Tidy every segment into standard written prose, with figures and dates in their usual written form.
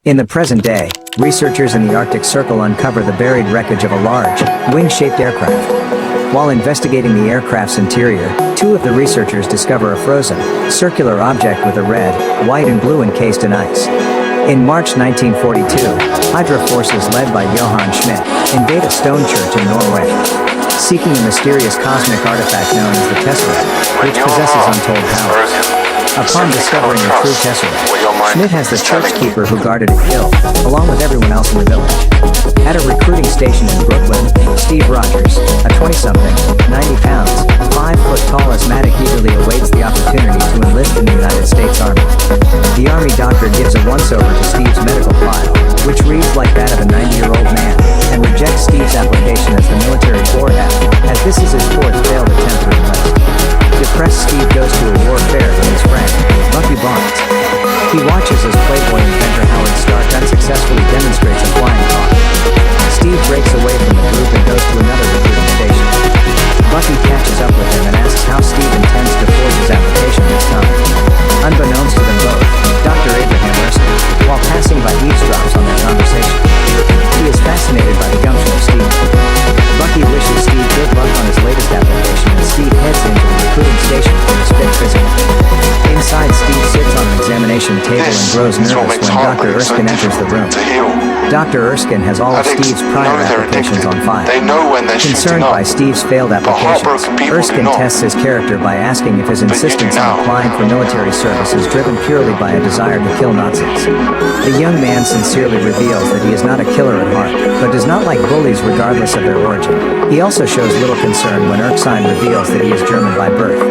In the present day, researchers in the Arctic Circle uncover the buried wreckage of a large, wing-shaped aircraft. While investigating the aircraft's interior, two of the researchers discover a frozen, circular object with a red, white and blue encased in ice. In March 1942, Hydra forces led by Johann Schmidt invade a stone church in Norway, seeking a mysterious cosmic artifact known as the Tesseract, which possesses untold power. Upon discovering the true Tesseract, Schmidt has the church keeper who guarded it killed, along with everyone else in the village. At a recruiting station in Brooklyn, Steve Rogers, a 20-something, 90 pounds, 5-foot tall asthmatic eagerly awaits the opportunity to enlist in the United States Army. The Army doctor gives a once-over to Steve's medical file, which reads like that of a 90-year-old man, and rejects Steve's application as the military board app, as this is his fourth failed attempt to enlist. Depressed, Steve goes to a war fair with his friend, Bucky Barnes. He watches as Playboy inventor Howard Stark unsuccessfully demonstrates a flying car. Steve breaks away from the group and goes to another recruiting station. Bucky catches up with him and asks how Steve intends to forge his application this time. Unbeknownst to them both, Dr. Abraham Erskine, while passing by, eavesdrops on their conversation. He is fascinated by the gumption of Steve. Bucky wishes Steve good luck on his latest application as Steve heads into the recruiting station for his fit physical. Inside, Steve sits on an examination table and grows nervous when Dr. Erskine enters the room. Dr. Erskine has all of Steve's prior applications on file. Concerned by Steve's failed applications, Erskine tests his character by asking if his insistence on applying for military service is driven purely by a desire to kill Nazis. The young man sincerely reveals that he is not a killer at heart, but does not like bullies regardless of their origin. He also shows little concern when Erskine reveals that he is German by birth.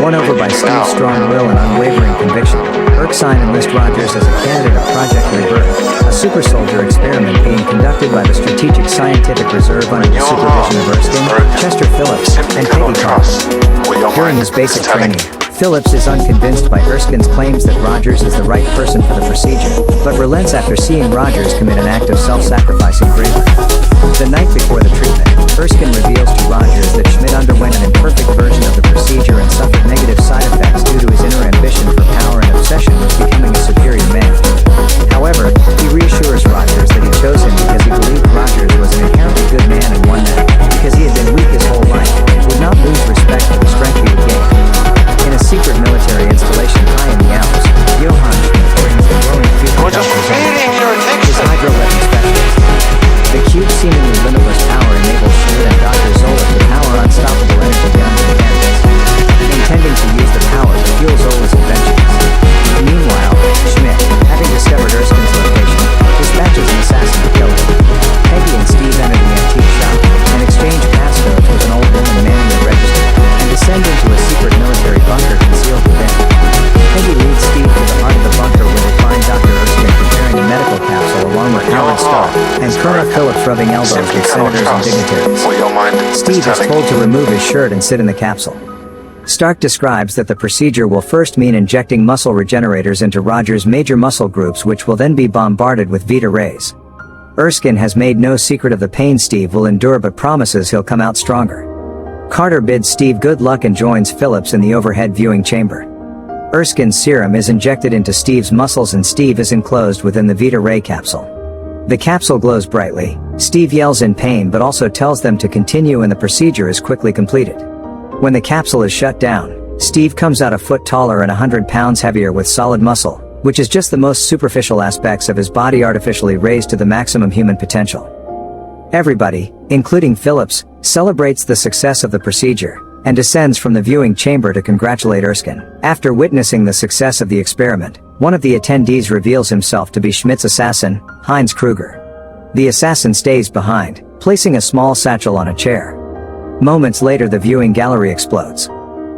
Won over by Steve's strong will and unwavering conviction, Erskine enlists Rogers as a candidate of Project Rebirth, a super soldier experiment being conducted by the Strategic Scientific Reserve under the supervision of Erskine, Chester Phillips, and Peggy Carter. During his basic training, Phillips is unconvinced by Erskine's claims that Rogers is the right person for the procedure, but relents after seeing Rogers commit an act of self-sacrificing bravery. The night before the treatment, Erskine reveals to Rogers that Schmidt underwent an imperfect version of the procedure and suffered negative side effects due to his inner ambition for power and obsession with becoming a superior man. However, he reassures Rogers that he chose him because he believed Rogers was an inherently good man and one that, because he had been weak his whole life, would not lose respect for the strength he would gain. In a secret military installation high in the Alps, Johann Schmidt brings the growing future his hydro-weapon specialist. The cube's seemingly limitless power enables Schmidt and Dr. Zola to power unstoppable energy guns and cannons, intending to use the power to fuel Zola's inventions. Meanwhile, Schmidt, having discovered Erskine's location, dispatches an assassin to kill him. Peggy and Steve enter the antique shop and exchange passcodes with an old woman manning the register, and descend into a secret military bunker concealed within. Peggy leads Steve to the heart of the bunker where they find Dr. Erskine preparing a medical capsule along with Howard Stark and Colonel Phillips rubbing elbows with senators and dignitaries. Steve is told to remove his shirt and sit in the capsule. Stark describes that the procedure will first mean injecting muscle regenerators into Rogers' major muscle groups, which will then be bombarded with Vita rays. Erskine has made no secret of the pain Steve will endure but promises he'll come out stronger. Carter bids Steve good luck and joins Phillips in the overhead viewing chamber. Erskine's serum is injected into Steve's muscles and Steve is enclosed within the Vita ray capsule. The capsule glows brightly. Steve yells in pain but also tells them to continue and the procedure is quickly completed. When the capsule is shut down, Steve comes out a foot taller and 100 pounds heavier with solid muscle, which is just the most superficial aspects of his body artificially raised to the maximum human potential. Everybody, including Phillips, celebrates the success of the procedure, and descends from the viewing chamber to congratulate Erskine. After witnessing the success of the experiment, one of the attendees reveals himself to be Schmidt's assassin, Heinz Kruger. The assassin stays behind, placing a small satchel on a chair. Moments later the viewing gallery explodes.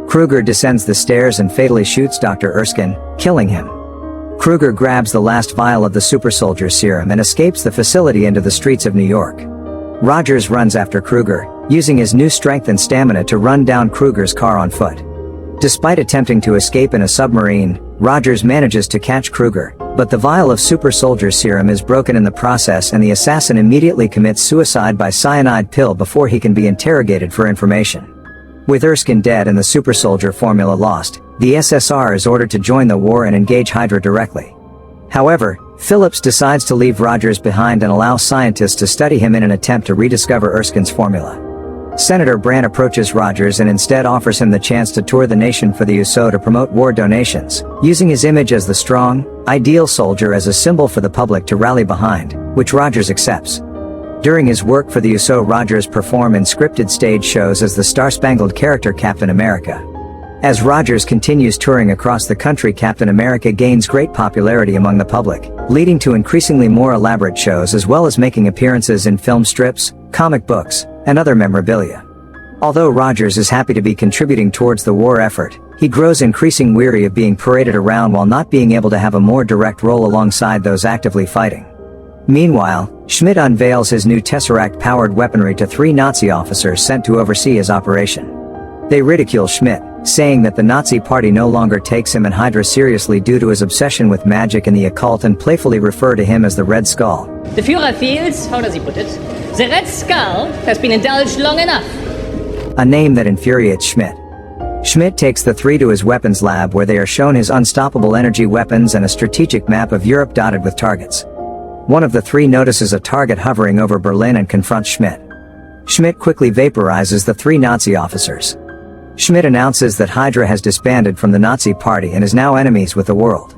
Kruger descends the stairs and fatally shoots Dr. Erskine, killing him. Kruger grabs the last vial of the super soldier serum and escapes the facility into the streets of New York. Rogers runs after Kruger, using his new strength and stamina to run down Kruger's car on foot. Despite attempting to escape in a submarine, Rogers manages to catch Kruger, but the vial of super soldier serum is broken in the process and the assassin immediately commits suicide by cyanide pill before he can be interrogated for information. With Erskine dead and the super soldier formula lost, the SSR is ordered to join the war and engage Hydra directly. However, Phillips decides to leave Rogers behind and allow scientists to study him in an attempt to rediscover Erskine's formula. Senator Brand approaches Rogers and instead offers him the chance to tour the nation for the USO to promote war donations, using his image as the strong, ideal soldier as a symbol for the public to rally behind, which Rogers accepts. During his work for the USO, Rogers performs in scripted stage shows as the star-spangled character Captain America. As Rogers continues touring across the country, Captain America gains great popularity among the public, leading to increasingly more elaborate shows as well as making appearances in film strips, comic books, and other memorabilia. Although Rogers is happy to be contributing towards the war effort, he grows increasingly weary of being paraded around while not being able to have a more direct role alongside those actively fighting. Meanwhile, Schmidt unveils his new Tesseract-powered weaponry to 3 Nazi officers sent to oversee his operation. They ridicule Schmidt, saying that the Nazi party no longer takes him and Hydra seriously due to his obsession with magic and the occult, and playfully refer to him as the Red Skull. The Führer feels, how does he put it? The Red Skull has been indulged long enough. A name that infuriates Schmidt. Schmidt takes the 3 to his weapons lab where they are shown his unstoppable energy weapons and a strategic map of Europe dotted with targets. One of the 3 notices a target hovering over Berlin and confronts Schmidt. Schmidt quickly vaporizes the 3 Nazi officers. Schmidt announces that Hydra has disbanded from the Nazi party and is now enemies with the world.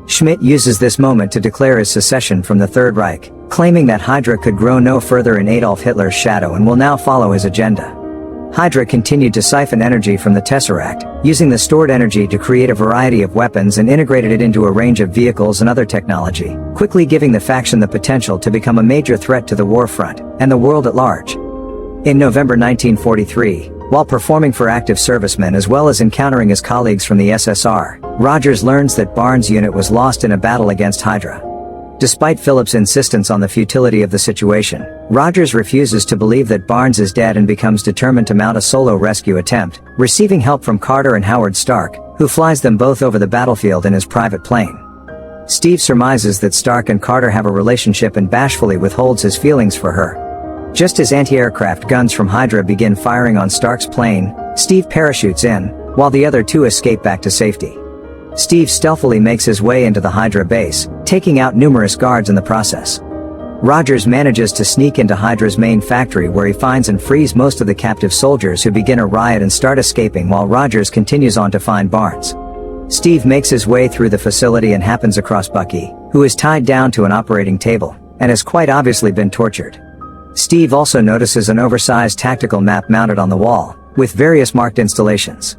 Schmidt uses this moment to declare his secession from the Third Reich, claiming that Hydra could grow no further in Adolf Hitler's shadow and will now follow his agenda. Hydra continued to siphon energy from the Tesseract, using the stored energy to create a variety of weapons and integrated it into a range of vehicles and other technology, quickly giving the faction the potential to become a major threat to the war front and the world at large. In November 1943, while performing for active servicemen as well as encountering his colleagues from the SSR, Rogers learns that Barnes' unit was lost in a battle against Hydra. Despite Phillips' insistence on the futility of the situation, Rogers refuses to believe that Barnes is dead and becomes determined to mount a solo rescue attempt, receiving help from Carter and Howard Stark, who flies them both over the battlefield in his private plane. Steve surmises that Stark and Carter have a relationship and bashfully withholds his feelings for her. Just as anti-aircraft guns from Hydra begin firing on Stark's plane, Steve parachutes in, while the other 2 escape back to safety. Steve stealthily makes his way into the Hydra base, taking out numerous guards in the process. Rogers manages to sneak into Hydra's main factory where he finds and frees most of the captive soldiers, who begin a riot and start escaping while Rogers continues on to find Barnes. Steve makes his way through the facility and happens across Bucky, who is tied down to an operating table, and has quite obviously been tortured. Steve also notices an oversized tactical map mounted on the wall, with various marked installations.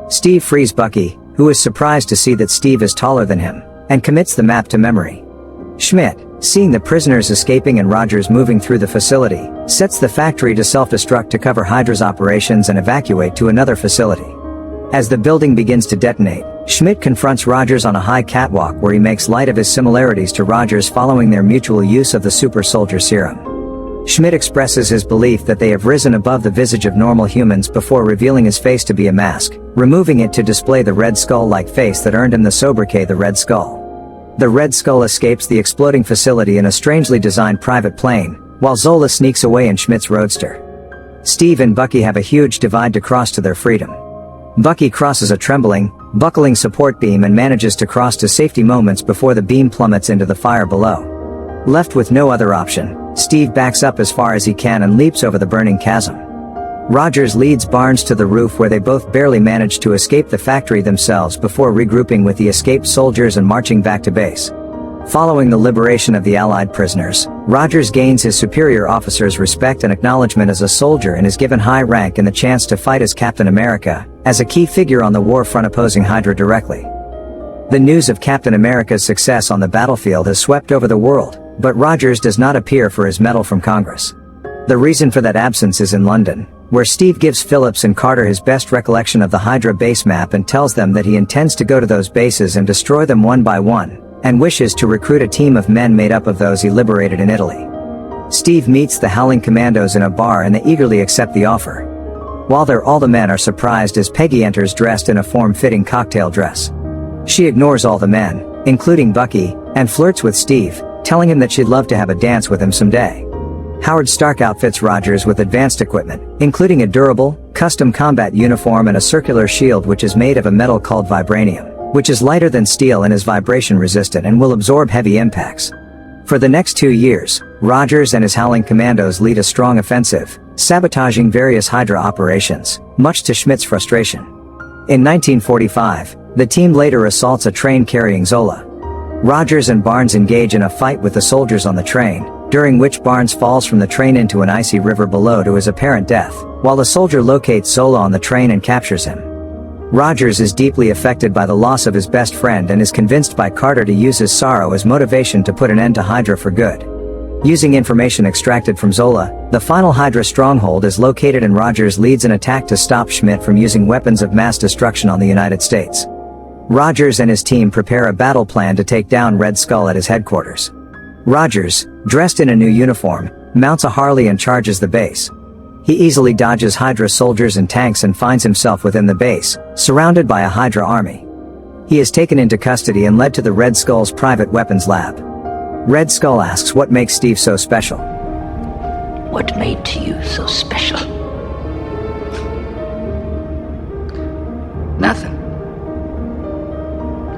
Steve frees Bucky, who is surprised to see that Steve is taller than him, and commits the map to memory. Schmidt, seeing the prisoners escaping and Rogers moving through the facility, sets the factory to self-destruct to cover Hydra's operations and evacuate to another facility. As the building begins to detonate, Schmidt confronts Rogers on a high catwalk where he makes light of his similarities to Rogers following their mutual use of the super soldier serum. Schmidt expresses his belief that they have risen above the visage of normal humans before revealing his face to be a mask, removing it to display the Red Skull-like face that earned him the sobriquet the Red Skull. The Red Skull escapes the exploding facility in a strangely designed private plane, while Zola sneaks away in Schmidt's roadster. Steve and Bucky have a huge divide to cross to their freedom. Bucky crosses a trembling, buckling support beam and manages to cross to safety moments before the beam plummets into the fire below. Left with no other option, Steve backs up as far as he can and leaps over the burning chasm. Rogers leads Barnes to the roof where they both barely manage to escape the factory themselves before regrouping with the escaped soldiers and marching back to base. Following the liberation of the Allied prisoners, Rogers gains his superior officers' respect and acknowledgement as a soldier and is given high rank and the chance to fight as Captain America, as a key figure on the war front opposing Hydra directly. The news of Captain America's success on the battlefield has swept over the world, but Rogers does not appear for his medal from Congress. The reason for that absence is in London, where Steve gives Phillips and Carter his best recollection of the Hydra base map and tells them that he intends to go to those bases and destroy them one by one, and wishes to recruit a team of men made up of those he liberated in Italy. Steve meets the Howling Commandos in a bar and they eagerly accept the offer. While there, all the men are surprised as Peggy enters dressed in a form-fitting cocktail dress. She ignores all the men, including Bucky, and flirts with Steve, telling him that she'd love to have a dance with him someday. Howard Stark outfits Rogers with advanced equipment, including a durable, custom combat uniform and a circular shield which is made of a metal called vibranium. which is lighter than steel and is vibration resistant and will absorb heavy impacts. For the next 2 years, Rogers and his Howling Commandos lead a strong offensive, sabotaging various Hydra operations, much to Schmidt's frustration. In 1945, the team later assaults a train carrying Zola. Rogers and Barnes engage in a fight with the soldiers on the train, during which Barnes falls from the train into an icy river below to his apparent death, while a soldier locates Zola on the train and captures him. Rogers is deeply affected by the loss of his best friend and is convinced by Carter to use his sorrow as motivation to put an end to Hydra for good. Using information extracted from Zola, the final Hydra stronghold is located and Rogers leads an attack to stop Schmidt from using weapons of mass destruction on the United States. Rogers and his team prepare a battle plan to take down Red Skull at his headquarters. Rogers, dressed in a new uniform, mounts a Harley and charges the base. He easily dodges Hydra soldiers and tanks and finds himself within the base, surrounded by a Hydra army. He is taken into custody and led to the Red Skull's private weapons lab. Red Skull asks what makes Steve so special. What made you so special? Nothing.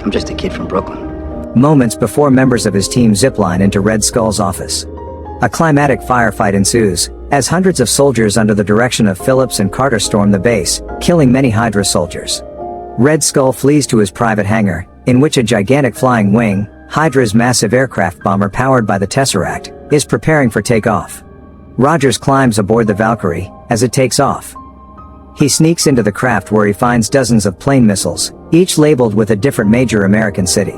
I'm just a kid from Brooklyn. Moments before members of his team zipline into Red Skull's office. A climatic firefight ensues, as hundreds of soldiers under the direction of Phillips and Carter storm the base, killing many Hydra soldiers. Red Skull flees to his private hangar, in which a gigantic flying wing, Hydra's massive aircraft bomber powered by the Tesseract, is preparing for takeoff. Rogers climbs aboard the Valkyrie, as it takes off. He sneaks into the craft where he finds dozens of plane missiles, each labeled with a different major American city.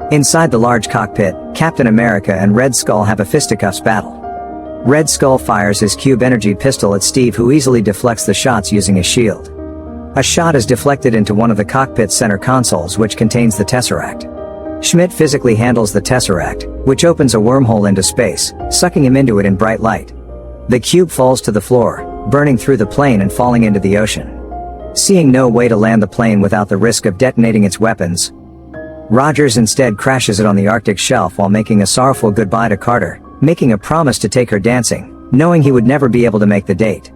Inside the large cockpit, Captain America and Red Skull have a fisticuffs battle. Red Skull fires his cube energy pistol at Steve, who easily deflects the shots using his shield. A shot is deflected into one of the cockpit's center consoles, which contains the Tesseract. Schmidt physically handles the Tesseract, which opens a wormhole into space, sucking him into it in bright light. The cube falls to the floor, burning through the plane and falling into the ocean. Seeing no way to land the plane without the risk of detonating its weapons, Rogers instead crashes it on the Arctic shelf while making a sorrowful goodbye to Carter, making a promise to take her dancing, knowing he would never be able to make the date.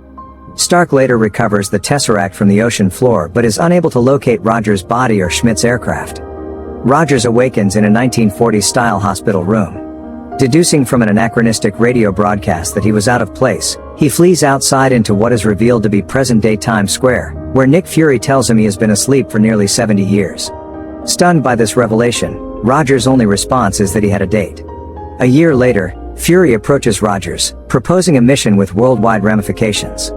Stark later recovers the Tesseract from the ocean floor but is unable to locate Rogers' body or Schmidt's aircraft. Rogers awakens in a 1940s-style hospital room. Deducing from an anachronistic radio broadcast that he was out of place, he flees outside into what is revealed to be present-day Times Square, where Nick Fury tells him he has been asleep for nearly 70 years. Stunned by this revelation, Rogers' only response is that he had a date. A year later, Fury approaches Rogers, proposing a mission with worldwide ramifications.